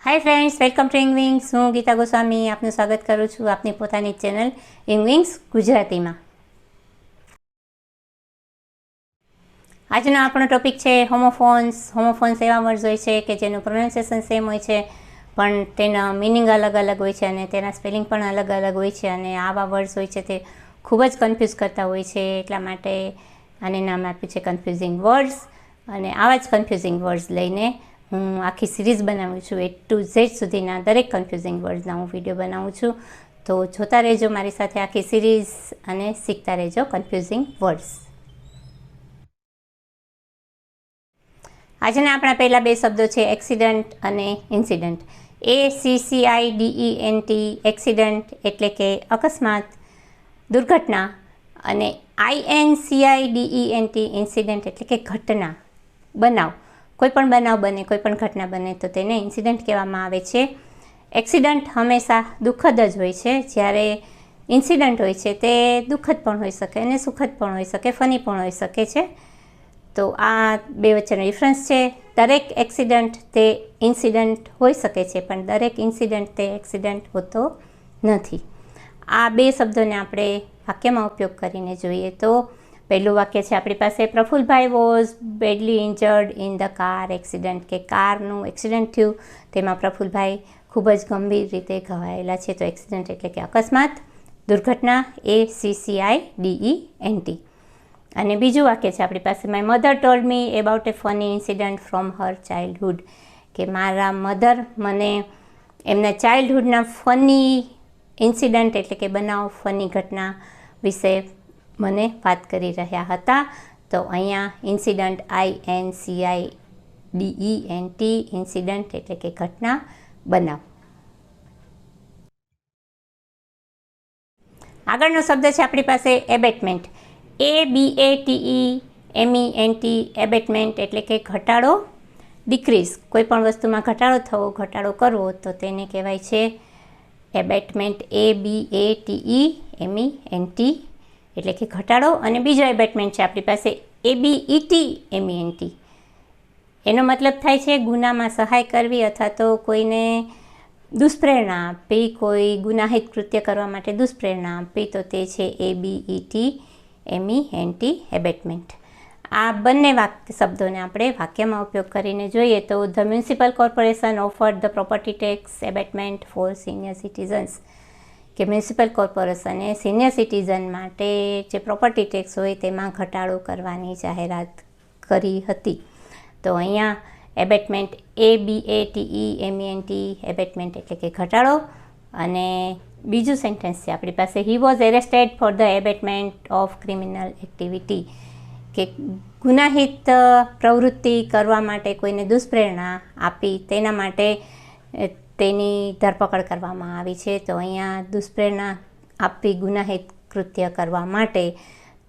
Hi friends, welcome to Engwings. હું ગીતા ગોસ્વામી આપનું સ્વાગત કરું છું આપની પોતાની ચેનલ ઇંગવિંગ્સ ગુજરાતીમાં. આજનો આપણો ટોપિક છે હોમોફોન્સ. હોમોફોન્સ એવા વર્ડ્સ હોય છે કે જેનું પ્રોનાઉન્સિએશન સેમ હોય છે પણ તેના મિનિંગ અલગ અલગ હોય છે અને તેના સ્પેલિંગ પણ અલગ અલગ હોય છે, અને આવા વર્ડ્સ હોય છે તે ખૂબ જ કન્ફ્યુઝ કરતા હોય છે. એટલા માટે આને નામ આપ્યું છે કન્ફ્યુઝિંગ વર્ડ્સ. અને આવા જ કન્ફ્યુઝિંગ વર્ડ્સ લઈને હું આખી સિરીઝ બનાવું છું. A to Z સુધીના દરેક કન્ફ્યુઝિંગ વર્ડ્સના હું વિડીયો બનાવું છું. તો જોતા રહેજો મારી સાથે આખી સિરીઝ અને શીખતા રહેજો કન્ફ્યુઝિંગ વર્ડ્સ. આજના આપણા પહેલા બે શબ્દો છે એક્સિડન્ટ અને ઇન્સિડન્ટ. ACCIDENT એક્સિડન્ટ એટલે કે અકસ્માત, દુર્ઘટના, અને INCIDENT ઇન્સિડન્ટ એટલે કે ઘટના, બનાવ. કોઈ પણ બનાવ બને, કોઈ પણ ઘટના બને તો તેને ઇન્સિડન્ટ કહેવામાં આવે છે. એક્સિડન્ટ હંમેશા દુઃખદ જ હોય છે, જ્યારે ઇન્સિડન્ટ હોય છે તે દુઃખદ પણ હોઈ શકે અને સુખદ પણ હોઈ શકે, ફની પણ હોઈ શકે છે. તો આ બે વચ્ચેનો ડિફરન્સ છે. દરેક એક્સિડન્ટ તે ઇન્સિડન્ટ હોઈ શકે છે પણ દરેક ઇન્સિડન્ટ તે એક્સિડન્ટ હોતો નથી. આ બે શબ્દોને આપણે વાક્યમાં ઉપયોગ કરીને જોઈએ તો પહેલું વાક્ય છે આપણી પાસે, Prafulbhai was badly injured in the car accident, કે કારનું એક્સિડન્ટ થયું તેમાં પ્રફુલભાઈ ખૂબ જ ગંભીર રીતે ઘવાયેલા છે. તો એક્સિડન્ટ એટલે કે અકસ્માત, દુર્ઘટના, ACCIDENT. અને બીજું વાક્ય છે આપણી પાસે, my mother told me about A funny incident from her childhood, કે મારા મધર મને એમના ચાઇલ્ડહુડના ફની ઇન્સિડન્ટ એટલે કે બનાવ, ફની ઘટના વિશે મને વાત કરી રહ્યા હતા. તો અહીંયા ઇન્સિડન્ટ INCIDENT ઇન્સિડન્ટ એટલે કે ઘટના, બનાવ. આગળનો શબ્દ છે આપણી પાસે એબેટમેન્ટ. ABATEMENT એબેટમેન્ટ એટલે કે ઘટાડો, ડિક્રીઝ. કોઈ પણ વસ્તુમાં ઘટાડો થવો, ઘટાડો કરવો તો તેને કહેવાય છે એબેટમેન્ટ. ABATEMENT એટલે કે ઘટાડો. અને બીજો એબેટમેન્ટ છે આપણી પાસે ABETMENT. એનો મતલબ થાય છે ગુનામાં સહાય કરવી અથવા તો કોઈને દુષ્પ્રેરણા આપવી, કોઈ ગુનાહિત કૃત્ય કરવા માટે દુષ્પ્રેરણા આપવી, તો તે છે ABETMENT એબેટમેન્ટ. આ બંને શબ્દોને આપણે વાક્યમાં ઉપયોગ કરીને જોઈએ તો the municipal corporation offered the property tax abatement for senior citizens, કે મ્યુનિસિપલ કોર્પોરેશને સિનિયર સિટીઝન માટે જે પ્રોપર્ટી ટેક્સ હોય તેમાં ઘટાડો કરવાની જાહેરાત કરી હતી. તો અહીંયા એબેટમેન્ટ ABATEMENT એબેટમેન્ટ એટલે કે ઘટાડો. અને બીજું સેન્ટેન્સ છે આપણી પાસે, he was arrested for the abetment of criminal activity, કે ગુનાહિત પ્રવૃત્તિ કરવા માટે કોઈને દુષ્પ્રેરણા આપી તેના માટે તેની ધરપકડ કરવામાં આવી છે. તો અહીંયા દુષ્પ્રેરણા આપવી ગુનાહિત કૃત્ય કરવા માટે,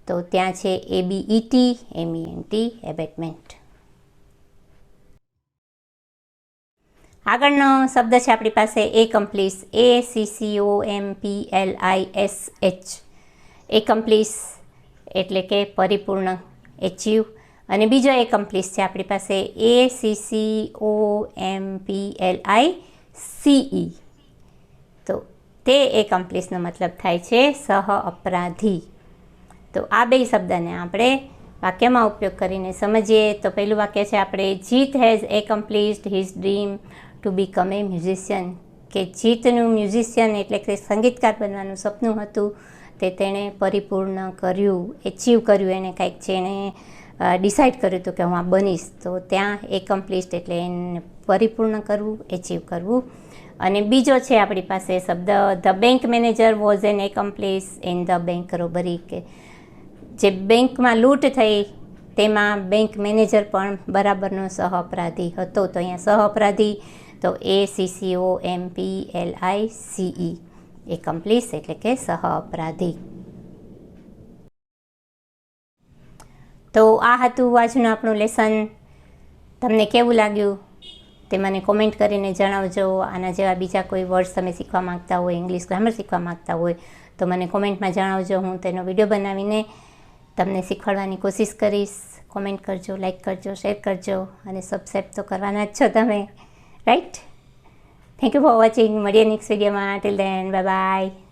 તો ત્યાં છે ABETMENT એબેટમેન્ટ. આગળનો શબ્દ છે આપણી પાસે એકમ્પ્લીસ. ACCOMPLISH એકમ્પ્લીસ એટલે કે પરિપૂર્ણ, એચીવ. અને બીજો એકમ્પ્લીસ છે આપણી પાસે ACCOMPLICE. તો તે એકમ્પ્લીસનો મતલબ થાય છે સહ અપરાધી. તો આ બે શબ્દને આપણે વાક્યમાં ઉપયોગ કરીને સમજીએ તો પહેલું વાક્ય છે આપણે, Jeet has accomplished his dream to become a musician, કે જીતનું મ્યુઝિશિયન એટલે કે સંગીતકાર બનવાનું સપનું હતું તે તેણે પરિપૂર્ણ કર્યું, એચીવ કર્યું. એને કંઈક છે એણે ડિસાઇડ કર્યું હતું કે હું આ બનીશ. તો ત્યાં એકમ્પ્લીસ્ડ એટલે એને પરિપૂર્ણ કરવું, એચીવ કરવું. અને બીજો છે આપણી પાસે શબ્દ the bank manager was an accomplice in the bank robbery, કે જે બેંકમાં લૂંટ થઈ તેમાં બેંક મેનેજર પણ બરાબરનો સહ અપરાધી હતો. તો અહીંયા સહ અપરાધી તો ACCOMPLICE એકમ્પ્લીસ એટલે કે સહ અપરાધી. તો આ હતું આજનું આપણું લેસન. તમને કેવું લાગ્યું તે મને કોમેન્ટ કરીને જણાવજો. આના જેવા બીજા કોઈ વર્ડ્સ તમે શીખવા માગતા હોય, ઇંગ્લિશ ગ્રામર શીખવા માગતા હોય તો મને કોમેન્ટમાં જણાવજો. હું તેનો વિડીયો બનાવીને તમને શીખવાડવાની કોશિશ કરીશ. કોમેન્ટ કરજો, લાઈક કરજો, શેર કરજો અને સબસ્ક્રાઈબ તો કરવાના જ છો તમે, right? Thank you for watching. મળીએ નેક્સ્ટ વિડીયોમાં. Till then bye bye.